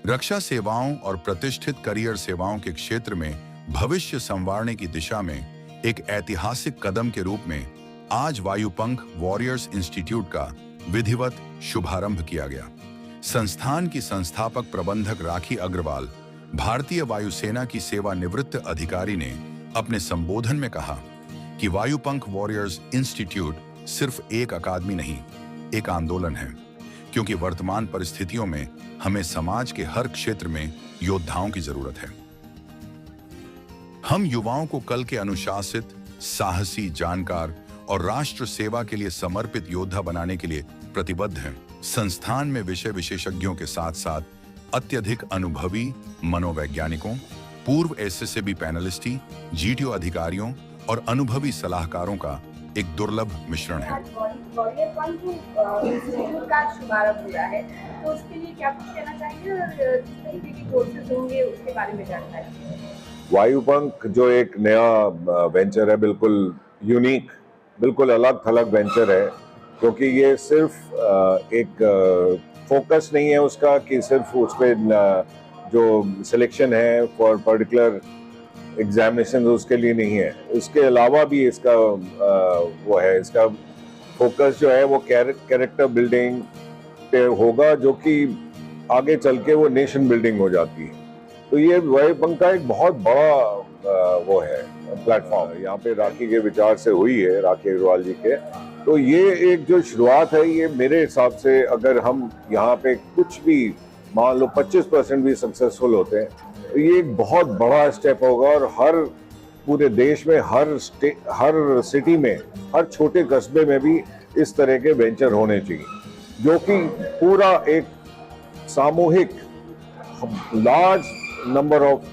रक्षा सेवाओं और प्रतिष्ठित करियर सेवाओं के क्षेत्र में भविष्य संवारने की दिशा में एक ऐतिहासिक कदम के रूप में आज वायुपंख वॉरियर्स इंस्टीट्यूट का विधिवत शुभारंभ किया गया। संस्थान की संस्थापक प्रबंधक राखी अग्रवाल, भारतीय वायुसेना की सेवानिवृत्त अधिकारी ने अपने संबोधन में कहा कि वायुपंख वॉरियर्स इंस्टीट्यूट सिर्फ एक अकादमी नहीं, एक आंदोलन है, क्योंकि वर्तमान परिस्थितियों में हमें समाज के हर क्षेत्र में योद्धाओं की जरूरत है। हम युवाओं को कल के अनुशासित, साहसी, जानकार और राष्ट्र सेवा के लिए समर्पित योद्धा बनाने के लिए प्रतिबद्ध हैं। संस्थान में विषय विशेषज्ञों के साथ साथ अत्यधिक अनुभवी मनोवैज्ञानिकों, पूर्व एसएसबी पैनलिस्टी, जीटीओ अधिकारियों और अनुभवी सलाहकारों का एक दुर्लभ मिश्रण है। वॉरियरपंख इंस्टीट्यूट का शुभारंभ हुआ है, तो उसके लिए क्या कुछ कहना चाहेंगे और किस तरीके के कोर्सेज होंगे उसके बारे में जानकारी। वायुपंख जो एक नया वेंचर है, बिल्कुल यूनिक, बिल्कुल अलग थलग वेंचर है, क्योंकि ये सिर्फ एक फोकस नहीं है उसका कि सिर्फ उस पर जो सिलेक्शन है फॉर पर्टिकुलर एग्जामिनेशन उसके लिए नहीं है। इसके अलावा भी इसका वो है, इसका फोकस जो है वो कैरेक्टर बिल्डिंग पे होगा, जो कि आगे चल के वो नेशन बिल्डिंग हो जाती है। तो ये वायुपंख का एक बहुत बड़ा वो है प्लेटफॉर्म, यहाँ पे राखी के विचार से हुई है, राखी अग्रवाल जी के। तो ये एक जो शुरुआत है, ये मेरे हिसाब से अगर हम यहाँ पे कुछ भी मान लो 25% भी सक्सेसफुल होते हैं, तो ये एक बहुत बड़ा स्टेप होगा और हर पूरे देश में, हर सिटी में, हर छोटे कस्बे में भी इस तरह के वेंचर होने चाहिए, जो कि पूरा एक सामूहिक लार्ज नंबर ऑफ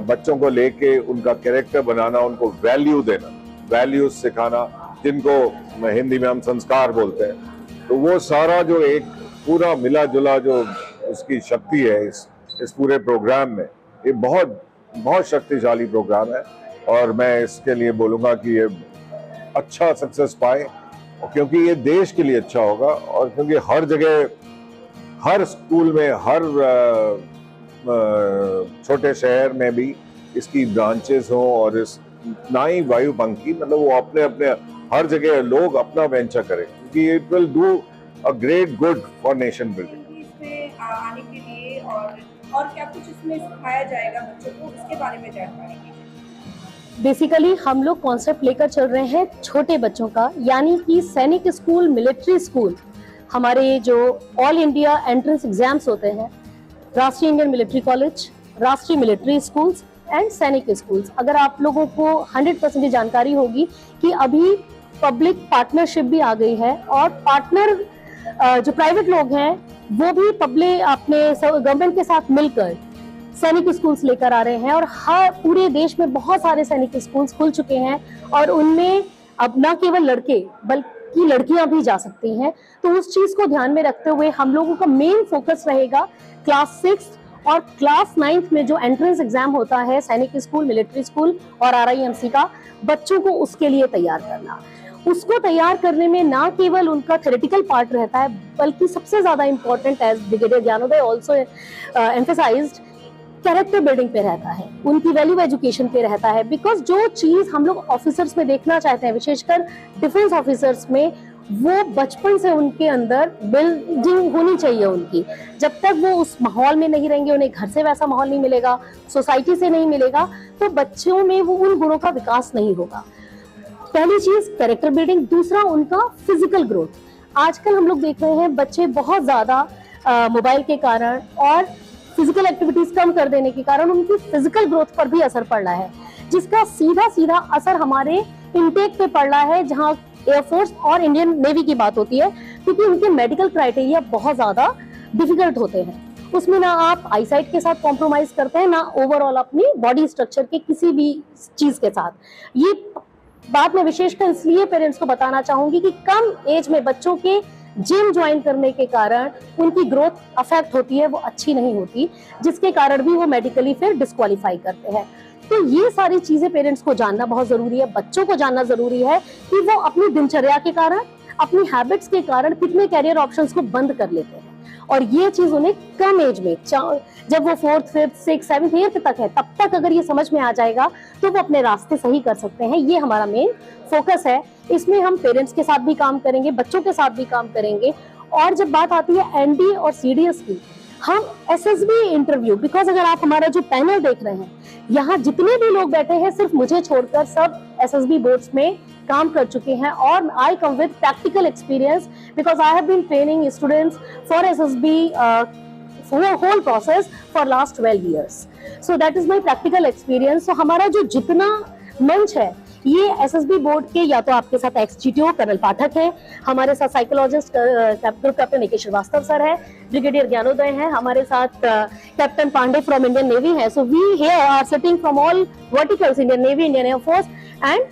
बच्चों को लेके उनका कैरेक्टर बनाना, उनको वैल्यू देना, वैल्यूज सिखाना, जिनको हिंदी में हम संस्कार बोलते हैं। तो वो सारा जो एक पूरा मिला जुला जो उसकी शक्ति है इस पूरे प्रोग्राम में, ये बहुत बहुत शक्तिशाली प्रोग्राम है। और मैं इसके लिए बोलूँगा कि ये अच्छा सक्सेस पाए, क्योंकि ये देश के लिए अच्छा होगा, और क्योंकि हर जगह, हर स्कूल में, हर छोटे शहर में भी इसकी ब्रांचेस हों, और इस ना ही वायुपंख की, मतलब वो अपने अपने हर जगह लोग अपना वेंचर करें, क्योंकि it will do a great good for nation building. इसमें आने के लिए और क्या कुछ इसमें सिखाया जाएगा बच्चों को, इसके बारे में जानकारी दीजिए। बेसिकली हम लोग कॉन्सेप्ट लेकर चल रहे हैं छोटे बच्चों का, यानी कि सैनिक स्कूल, मिलिट्री स्कूल, हमारे जो ऑल इंडिया एंट्रेंस एग्जाम्स होते हैं, राष्ट्रीय इंडियन मिलिट्री कॉलेज, राष्ट्रीय मिलिट्री स्कूल्स एंड सैनिक स्कूल्स। अगर आप लोगों को 100% जानकारी होगी कि अभी पब्लिक पार्टनरशिप भी आ गई है, और पार्टनर जो प्राइवेट लोग हैं वो भी पब्लिक अपने गवर्नमेंट के साथ मिलकर सैनिक स्कूल्स लेकर आ रहे हैं, और हर पूरे देश में बहुत सारे सैनिक स्कूल्स खुल चुके हैं, और उनमें अब न केवल लड़के बल्कि लड़कियां भी जा सकती हैं। तो उस चीज को ध्यान में रखते हुए हम लोगों का मेन फोकस रहेगा क्लास 6 और क्लास 9 में जो एंट्रेंस एग्जाम होता है सैनिक स्कूल, मिलिट्री स्कूल और RIMC का, बच्चों को उसके लिए तैयार करना। उसको तैयार करने में ना केवल उनका थ्योरेटिकल पार्ट रहता है, बल्कि सबसे ज्यादा important, as brigadier Gyanoday also emphasised, character building पे रहता है, उनकी वैल्यू एजुकेशन पे रहता है। बिकॉज जो चीज हम लोग ऑफिसर्स में देखना चाहते हैं, विशेषकर डिफेंस ऑफिसर्स में, वो बचपन से उनके अंदर बिल्डिंग होनी चाहिए उनकी। जब तक वो उस माहौल में नहीं रहेंगे, उन्हें घर से वैसा माहौल नहीं मिलेगा, सोसाइटी से नहीं मिलेगा, तो बच्चों में वो उन गुणों का विकास नहीं होगा। पहली चीज कैरेक्टर बिल्डिंग, दूसरा उनका फिजिकल ग्रोथ। आजकल हम लोग देख रहे हैं बच्चे बहुत ज्यादा मोबाइल के कारण और फिजिकल एक्टिविटीज कम कर देने के कारण उनकी फिजिकल ग्रोथ पर भी असर पड़ रहा है, जिसका सीधा सीधा असर हमारे इनटेक पे पड़ रहा है, जहां एयरफोर्स और इंडियन नेवी की बात होती है, क्योंकि उनके मेडिकल क्राइटेरिया बहुत ज्यादा डिफिकल्ट होते हैं। उसमें ना आप आईसाइट के साथ कॉम्प्रोमाइज करते हैं, ना ओवरऑल अपनी बॉडी स्ट्रक्चर के किसी भी चीज के साथ। ये बात मैं विशेषकर इसलिए पेरेंट्स को बताना चाहूंगी कि कम एज में बच्चों के जिम ज्वाइन करने के कारण उनकी ग्रोथ अफेक्ट होती है, वो अच्छी नहीं होती, जिसके कारण भी वो मेडिकली फिर डिस्क्वालीफाई करते हैं। तो ये सारी चीजें पेरेंट्स को जानना बहुत जरूरी है, बच्चों को जानना जरूरी है कि वो अपनी दिनचर्या के कारण, अपनी हैबिट्स के कारण कितने कैरियर ऑप्शंस को बंद कर लेते हैं, और ये चीज उन्हें कम एज में, जब वो 4th 5th 6th 7th 8th तक है, तब तक अगर ये समझ में आ जाएगा तो वो अपने रास्ते सही कर सकते हैं। ये हमारा मेन फोकस है। इसमें हम पेरेंट्स के साथ भी काम करेंगे, बच्चों के साथ भी काम करेंगे। और जब बात आती है एनडी और सीडीएस की, हम एसएसबी इंटरव्यू, बिकॉज अगर आप हमारा जो पैनल देख रहे हैं, यहाँ जितने भी लोग बैठे हैं सिर्फ मुझे छोड़कर सब एसएसबी बोर्ड्स में काम कर चुके हैं। और I come with practical experience because I have been training students for SSB whole process for last 12 years. So that is my practical experience. So हमारा जो जितना मंच है, ये एसएसबी बोर्ड के, या तो आपके साथ एक्स-जीटीओ कर्नल पाठक है, हमारे साथ psychologist captain AK. Srivastava sir है, ब्रिगेडियर ज्ञानोदय है, हमारे साथ captain Pandey from Indian navy है। So we here are sitting from all verticals, Indian navy, Indian air force and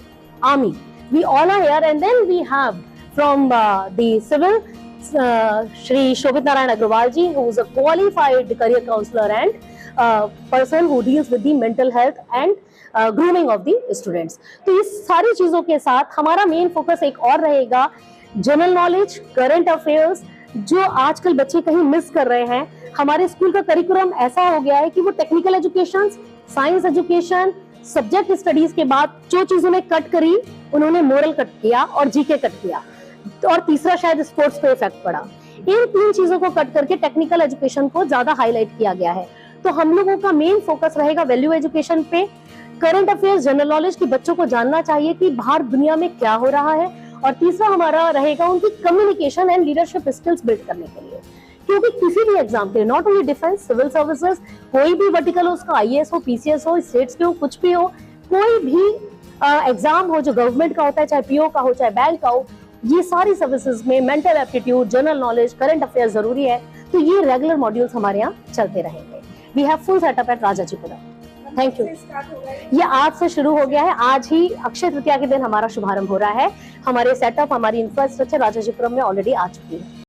army. We all are here, and then we have from the civil Shri Shobhit Narayan Agrawal ji, who is a qualified career counselor and person who deals with the mental health and grooming of the students. तो इस सारी चीजों के साथ हमारा main focus एक और रहेगा, जनरल नॉलेज, करंट अफेयर्स, जो आजकल बच्चे कहीं मिस कर रहे हैं। हमारे स्कूल का करिकुलम ऐसा हो गया है कि वो technical education, science education, subject studies के बाद जो चीज उन्हें कट करी, उन्होंने मोरल कट किया और जीके कट किया, और तीसरा शायद स्पोर्ट्स पे इफेक्ट पड़ा। इन 3 चीजों को कट करके टेक्निकल एजुकेशन को ज्यादा हाईलाइट किया गया है। तो हम लोगों का मेन फोकस रहेगा वैल्यू एजुकेशन पे, करंट अफेयर्स, जनरल नॉलेज की बच्चों को जानना चाहिए कि बाहर दुनिया में क्या हो रहा है, और तीसरा हमारा रहेगा उनकी communication and leadership skills build करने के लिए। क्योंकि किसी भी एग्जाम के, not only defence, civil services, कोई भी वर्टिकल हो, उसका आईएएस हो, पीसीएस हो, स्टेट्स के हो, कुछ भी हो, कोई भी एग्जाम हो जो गवर्नमेंट का होता है, चाहे पीओ का हो, चाहे बैंक का हो, ये सारी सर्विसेज में mental aptitude, general knowledge, current affairs जरूरी है। तो ये रेगुलर मॉड्यूल्स हमारे यहाँ चलते रहेंगे। We have full setup at Rajajipuram. Thank you. ये आज से शुरू हो गया है। आज ही अक्षय तृतीया के दिन हमारा शुभारंभ हो रहा है। हमारे सेटअप, हमारी इंफ्रास्ट्रक्चर राजाजीपुरम में ऑलरेडी आ चुकी है।